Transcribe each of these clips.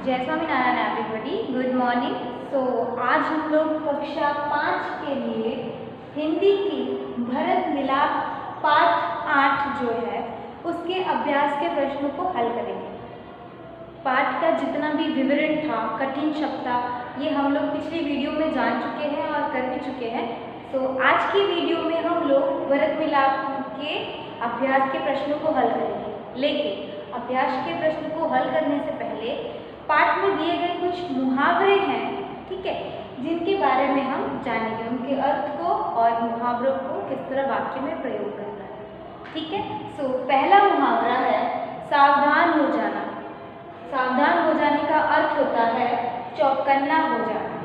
जय Swaminarayan everybody, good morning. सो आज हम लोग कक्षा 5 के लिए हिंदी की भरत मिलाप पाठ 8 जो है उसके अभ्यास के प्रश्नों को हल करेंगे। पाठ का जितना भी विवरण था, कठिन शब्द था, ये हम लोग पिछली वीडियो में जान चुके हैं और कर भी चुके हैं। तो आज की वीडियो में हम लोग भरत मिलाप के अभ्यास के प्रश्नों को हल करेंगे। लेकिन अभ्यास के प्रश्न को हल करने से पहले पाठ में दिए गए कुछ मुहावरे हैं, ठीक है, जिनके बारे में हम जानेंगे, उनके अर्थ को और मुहावरों को किस तरह वाक्य में प्रयोग करना है, ठीक है। सो पहला मुहावरा है सावधान हो जाना। सावधान हो जाने का अर्थ होता है चौकन्ना हो जाना,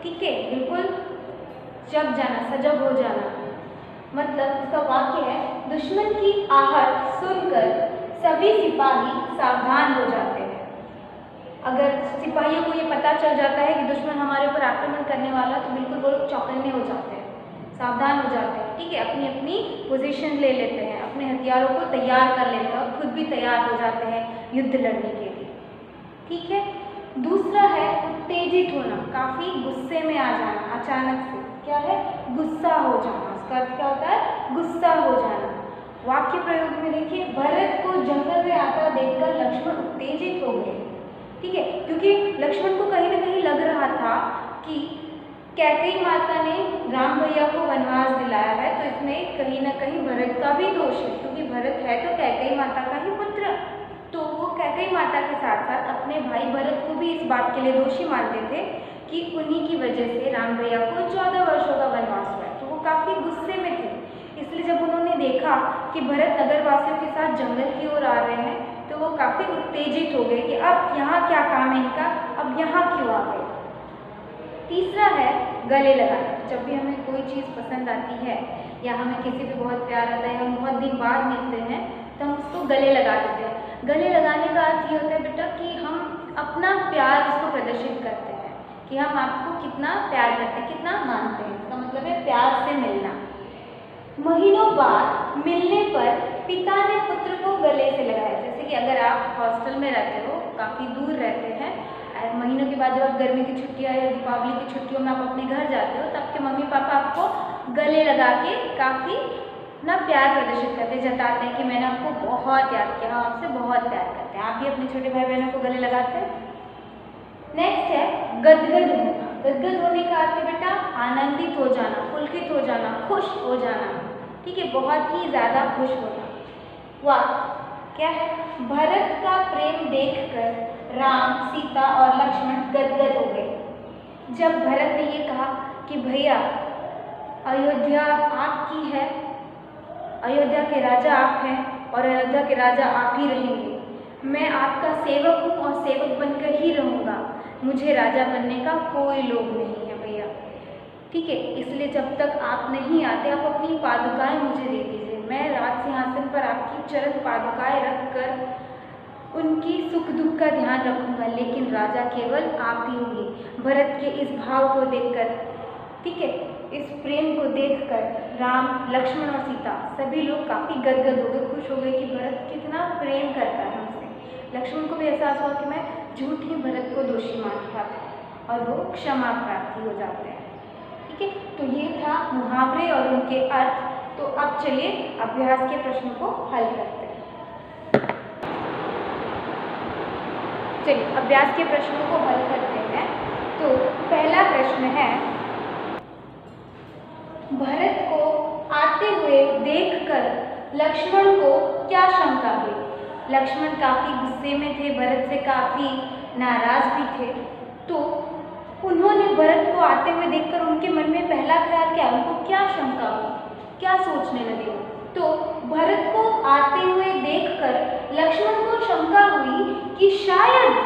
ठीक है, बिल्कुल जग जाना, सजग हो जाना। मतलब इसका वाक्य है, दुश्मन की आहट सुनकर सभी सिपाही सावधान हो जाते हैं। अगर सिपाहियों को ये पता चल जाता है कि दुश्मन हमारे ऊपर आक्रमण करने वाला, तो बिल्कुल वो लोग चौकन्ने हो जाते हैं, सावधान हो जाते हैं, ठीक है, अपनी अपनी पोजीशन ले लेते हैं, अपने हथियारों को तैयार कर लेते हैं और खुद भी तैयार हो जाते हैं युद्ध लड़ने के लिए, ठीक है। दूसरा है उत्तेजित होना, काफ़ी गुस्से में आ जाना, अचानक से, क्या है, गुस्सा हो जाना। इसका अर्थ क्या होता है, गुस्सा हो जाना। वाक्य प्रयोग में देखिए, भरत को जंगल में आता देखकर लक्ष्मण उत्तेजित हो गए, ठीक है, क्योंकि लक्ष्मण को कहीं ना कहीं लग रहा था कि कैकेयी माता ने राम भैया को वनवास दिलाया है, तो इसमें कहीं ना कहीं भरत का भी दोष है, क्योंकि भरत है तो कैकेयी माता का ही पुत्र। तो वो कैकेयी माता के साथ साथ अपने भाई भरत को भी इस बात के लिए दोषी मानते थे कि उन्हीं की वजह से राम भैया को 14 वर्षों का वनवास हुआ है। तो वो काफ़ी गुस्से में थे। इसलिए जब उन्होंने देखा कि भरत नगरवासियों के साथ जंगल की ओर आ रहे हैं, तो वो काफ़ी उत्तेजित हो गए कि अब यहाँ क्या काम है इनका, अब यहाँ क्यों आ गए। तीसरा है गले लगाना। जब भी हमें कोई चीज़ पसंद आती है या हमें किसी पे बहुत प्यार आता है, हम बहुत दिन बाद मिलते हैं, तो हम उसको गले लगा देते हैं। गले लगाने का अर्थ ये होता है बेटा कि हम अपना प्यार उसको प्रदर्शित करते हैं कि हम आपको कितना प्यार करते हैं, कितना मानते हैं। इसका मतलब है प्यार से मिलना। महीनों बाद मिलने पर पिता ने पुत्र को गले से लगाया। जैसे कि अगर आप हॉस्टल में रहते हो, काफ़ी दूर रहते हैं, महीनों के बाद जब आप गर्मी की छुट्टियाँ या दीपावली की छुट्टियों में आप अपने घर जाते हो, तब के मम्मी पापा आपको गले लगा के काफ़ी ना प्यार प्रदर्शित करते, जताते हैं कि मैंने आपको बहुत याद किया, हम आपसे बहुत प्यार करते हैं। आप भी अपने छोटे भाई बहनों को गले लगाते हैं। नेक्स्ट है गदगद होना। गदगद होने का अर्थ है बेटा आनंदित हो जाना, पुलकित हो जाना, खुश हो जाना, ठीक है, बहुत ही ज़्यादा खुश होना। वाह, क्या है, भरत का प्रेम देखकर राम, सीता और लक्ष्मण गदगद हो गए। जब भरत ने ये कहा कि भैया अयोध्या आपकी है, अयोध्या के राजा आप हैं और अयोध्या के राजा आप ही रहेंगे, मैं आपका सेवक हूँ और सेवक बनकर ही रहूँगा, मुझे राजा बनने का कोई लोभ नहीं है भैया, ठीक है, इसलिए जब तक आप नहीं आते आप अपनी पादुकाएं मुझे दे दीजिए, मैं राज सिंहासन पर आपकी चरण पादुकाएं रखकर उनकी सुख दुख का ध्यान रखूंगा, लेकिन राजा केवल आप ही होंगे। भरत के इस भाव को देखकर, ठीक है, इस प्रेम को देखकर राम, लक्ष्मण और सीता सभी लोग काफ़ी गदगद हो गए, खुश हो गए कि भरत कितना प्रेम करता है हमसे। लक्ष्मण को भी एहसास हुआ कि मैं झूठ ही भरत को दोषी मान रहा था और वो क्षमा प्रार्थी हो जाते हैं, ठीक है। तो ये था मुहावरे और उनके अर्थ। तो अब चलिए अभ्यास के प्रश्नों को हल करते हैं। चलिए अभ्यास के प्रश्नों को हल करते हैं। तो पहला प्रश्न है, भरत को आते हुए देखकर लक्ष्मण को क्या शंका हुई। लक्ष्मण काफ़ी गुस्से में थे, भरत से काफ़ी नाराज भी थे, तो उन्होंने भरत को आते हुए देखकर उनके मन में पहला ख्याल क्या, उनको क्या शंका हुई, क्या सोचने लगे। तो भरत को आते हुए देखकर लक्ष्मण को शंका हुई कि शायद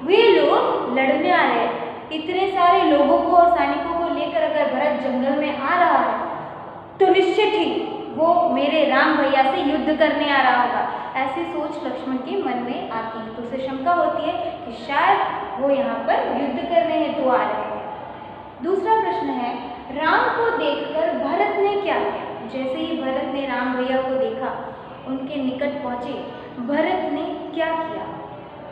वे लोग लड़ने आ रहे हैं। इतने सारे लोगों को और सैनिकों को लेकर अगर भरत जंगल में आ रहा है, तो निश्चित ही वो मेरे राम भैया से युद्ध करने आ रहा होगा। ऐसी सोच लक्ष्मण के मन में आती है, तो उसे शंका होती है कि शायद वो यहाँ पर युद्ध करने हेतु आ रहे हैं। दूसरा प्रश्न है, राम को देखकर भरत ने क्या किया। जैसे ही भरत ने राम भैया को देखा, उनके निकट पहुँचे, भरत ने क्या किया।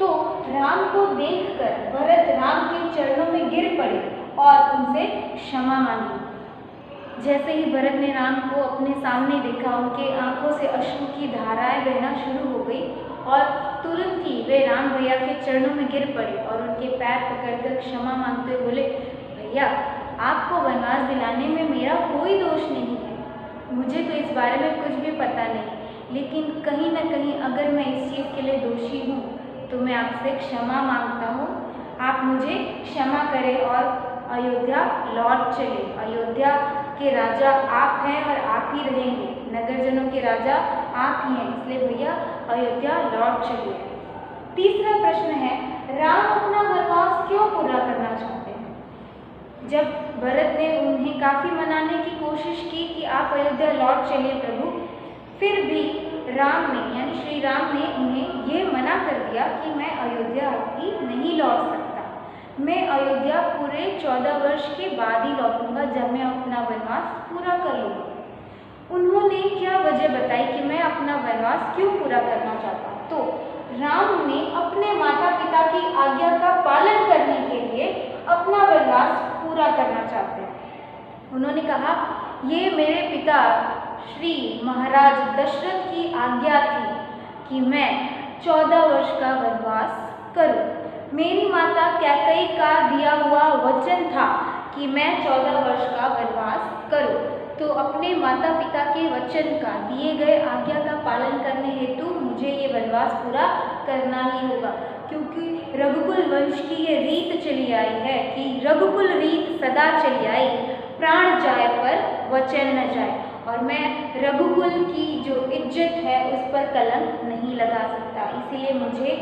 तो राम को देखकर भरत राम के चरणों में गिर पड़े और उनसे क्षमा मांगी। जैसे ही भरत ने राम को अपने सामने देखा, उनके आंखों से अश्रु की धाराएं बहना शुरू हो गई और तुरंत ही वे राम भैया के चरणों में गिर पड़े और उनके पैर पकड़कर क्षमा मांगते हुए बोले, भैया आपको वनवास दिलाने में मेरा कोई दोष नहीं है, मुझे तो इस बारे में कुछ भी पता नहीं, लेकिन कहीं न कहीं अगर मैं इस चीज़ के लिए दोषी हूँ तो मैं आपसे क्षमा मांगता हूँ। आप मुझे क्षमा करें और अयोध्या लौट चले। अयोध्या के राजा आप हैं और आप ही रहेंगे, नगरजनों के राजा आप ही हैं, इसलिए भैया अयोध्या लौट चलिए। तीसरा प्रश्न है, राम अपना वनवास क्यों पूरा करना चाहते हैं? जब भरत ने उन्हें काफ़ी मनाने की कोशिश की कि आप अयोध्या लौट चलिए प्रभु, फिर भी राम ने यानी श्री राम ने उन्हें ये मना कर दिया कि मैं अयोध्या अभी नहीं लौट सकता, मैं अयोध्या पूरे 14 वर्ष के बाद ही लौटूंगा जब मैं अपना वनवास पूरा कर लूँगा। उन्होंने क्या वजह बताई कि मैं अपना वनवास क्यों पूरा करना चाहता हूँ? तो राम ने अपने माता पिता की आज्ञा का पालन करने के लिए अपना वनवास पूरा करना चाहते हैं। उन्होंने कहा, ये मेरे पिता श्री महाराज दशरथ की आज्ञा थी कि मैं 14 वर्ष का वनवास करूं। मेरी माता कैकेयी का दिया हुआ वचन था कि मैं 14 वर्ष का वनवास करूं, तो अपने माता पिता के वचन का, दिए गए आज्ञा का पालन करने हेतु मुझे ये वनवास पूरा करना ही होगा, क्योंकि रघुकुल वंश की ये रीत चली आई है कि रघुकुल रीत सदा चली आई, प्राण जाए पर वचन न जाए, और मैं रघुकुल की जो इज्जत है उस पर कलंक नहीं लगा सकता। इसीलिए मुझे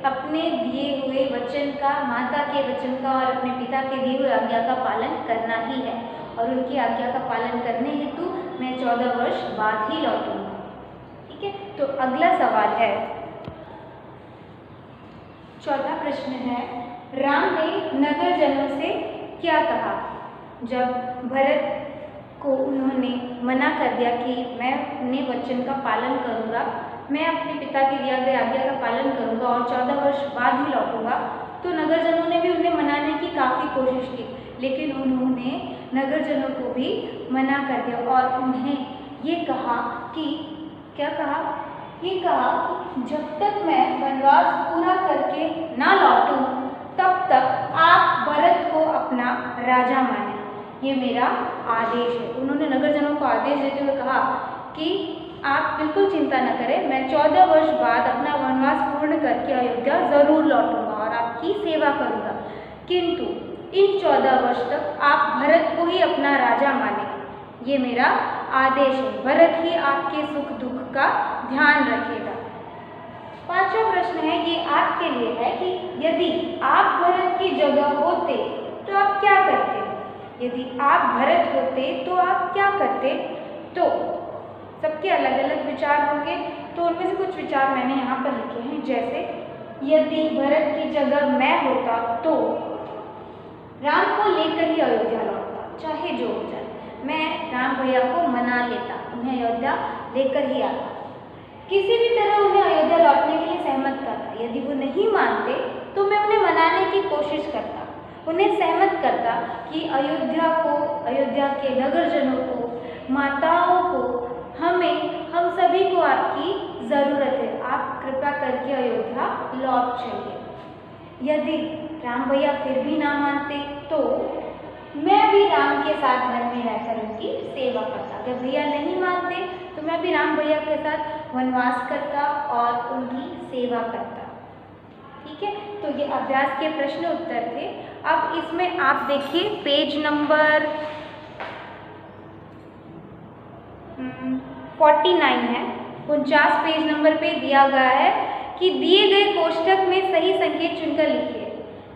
अपने दिए हुए वचन का, माता के वचन का और अपने पिता के दिए हुए आज्ञा का पालन करना ही है, और उनकी आज्ञा का पालन करने हेतु मैं 14 वर्ष बाद ही लौटूंगा। ठीक है, तो अगला सवाल है, चौथा प्रश्न है, राम ने नगरजनों से क्या कहा? जब भरत को उन्होंने मना कर दिया कि मैं अपने वचन का पालन करूंगा, मैं अपने पिता के दिया गया आज्ञा का पालन करूंगा और 14 वर्ष बाद ही लौटूंगा, तो नगरजनों ने भी उन्हें मनाने की काफ़ी कोशिश की, लेकिन उन्होंने नगरजनों को भी मना कर दिया और उन्हें ये कहा कि, क्या कहा? ये कहा कि जब तक मैं वनवास पूरा करके ना लौटूं तब तक आप भरत को अपना राजा माने, ये मेरा आदेश है। उन्होंने नगरजनों को आदेश देते हुए कहा कि आप बिल्कुल चिंता न करें, मैं 14 वर्ष बाद अपना वनवास पूर्ण करके अयोध्या ज़रूर लौटूंगा और आपकी सेवा करूंगा, किंतु इन 14 वर्ष तक आप भरत को ही अपना राजा माने, ये मेरा आदेश है। भरत ही आपके सुख दुख का ध्यान रखेगा। पांचवा प्रश्न है, ये आपके लिए है कि यदि आप भरत की जगह होते तो आप क्या करते? यदि आप भरत होते तो आप क्या करते? तो सबके अलग अलग विचार होंगे, तो उनमें से कुछ विचार मैंने यहाँ पर लिखे हैं। जैसे, यदि भरत की जगह मैं होता तो राम को लेकर ही अयोध्या लौटता, चाहे जो हो जाए, मैं राम भैया को मना लेता, उन्हें अयोध्या लेकर ही आता, किसी भी तरह उन्हें अयोध्या लौटने के लिए सहमत करता। यदि वो नहीं मानते तो मैं उन्हें मनाने की कोशिश करता, उन्हें सहमत करता कि अयोध्या के नगरजनों को, माताओं को, हम सभी को आपकी ज़रूरत है, आप कृपा करके अयोध्या लौट चलिए। यदि राम भैया फिर भी ना मानते तो मैं भी राम के साथ घर में रहकर उनकी सेवा करता। अगर भैया नहीं मानते तो मैं भी राम भैया के साथ वनवास करता और उनकी सेवा करता। ठीक है, तो ये अभ्यास के प्रश्न उत्तर थे। अब इसमें आप देखिए पेज नंबर 49 है, 49 पेज नंबर पे दिया गया है कि दिए गए कोष्ठक में सही संकेत चुनकर लिखिए।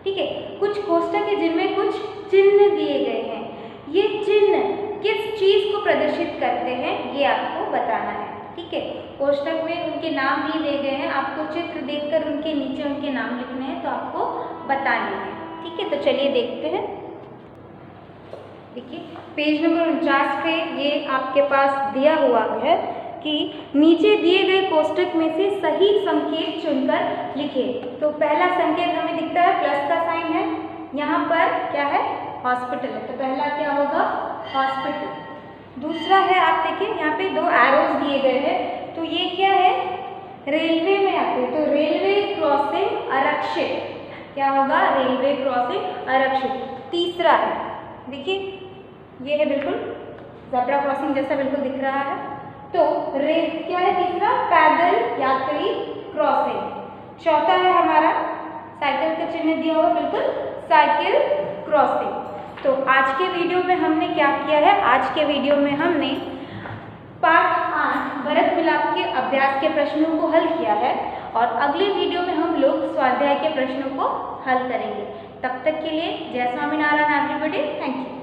ठीक है, कुछ कोष्ठक है जिनमें कुछ चिन्ह दिए गए हैं, ये चिन्ह किस चीज़ को प्रदर्शित करते हैं ये आपको बताना है। ठीक है, कोष्ठक में उनके नाम भी दिए गए हैं, आपको चित्र देखकर उनके नीचे उनके नाम लिखने हैं, तो आपको बताने हैं। ठीक है, तो चलिए देखते हैं। देखिए पेज नंबर 49 पे ये आपके पास दिया हुआ है कि नीचे दिए गए कोष्टक में से सही संकेत चुनकर लिखें। तो पहला संकेत हमें दिखता है प्लस का साइन है, यहाँ पर क्या है हॉस्पिटल है, तो पहला क्या होगा हॉस्पिटल। दूसरा है आप देखिए यहाँ पे 2 एरोज दिए गए हैं, तो ये क्या है रेलवे में आते हैं, तो रेलवे क्रॉसिंग आरक्षित, क्या होगा रेलवे क्रॉसिंग आरक्षित। तीसरा है देखिए ये है बिल्कुल ज़ेब्रा क्रॉसिंग जैसा बिल्कुल दिख रहा है, तो क्या है तीसरा पैदल यात्री क्रॉसिंग। चौथा है हमारा साइकिल का चिन्ह दिया हुआ बिल्कुल साइकिल क्रॉसिंग। तो आज के वीडियो में हमने क्या किया है, आज के वीडियो में हमने पाठ 8 भरत मिलाप के अभ्यास के प्रश्नों को हल किया है और अगले वीडियो में हम लोग स्वाध्याय के प्रश्नों को हल करेंगे। तब तक के लिए जय स्वामीनारायण एवरीबॉडी, थैंक यू।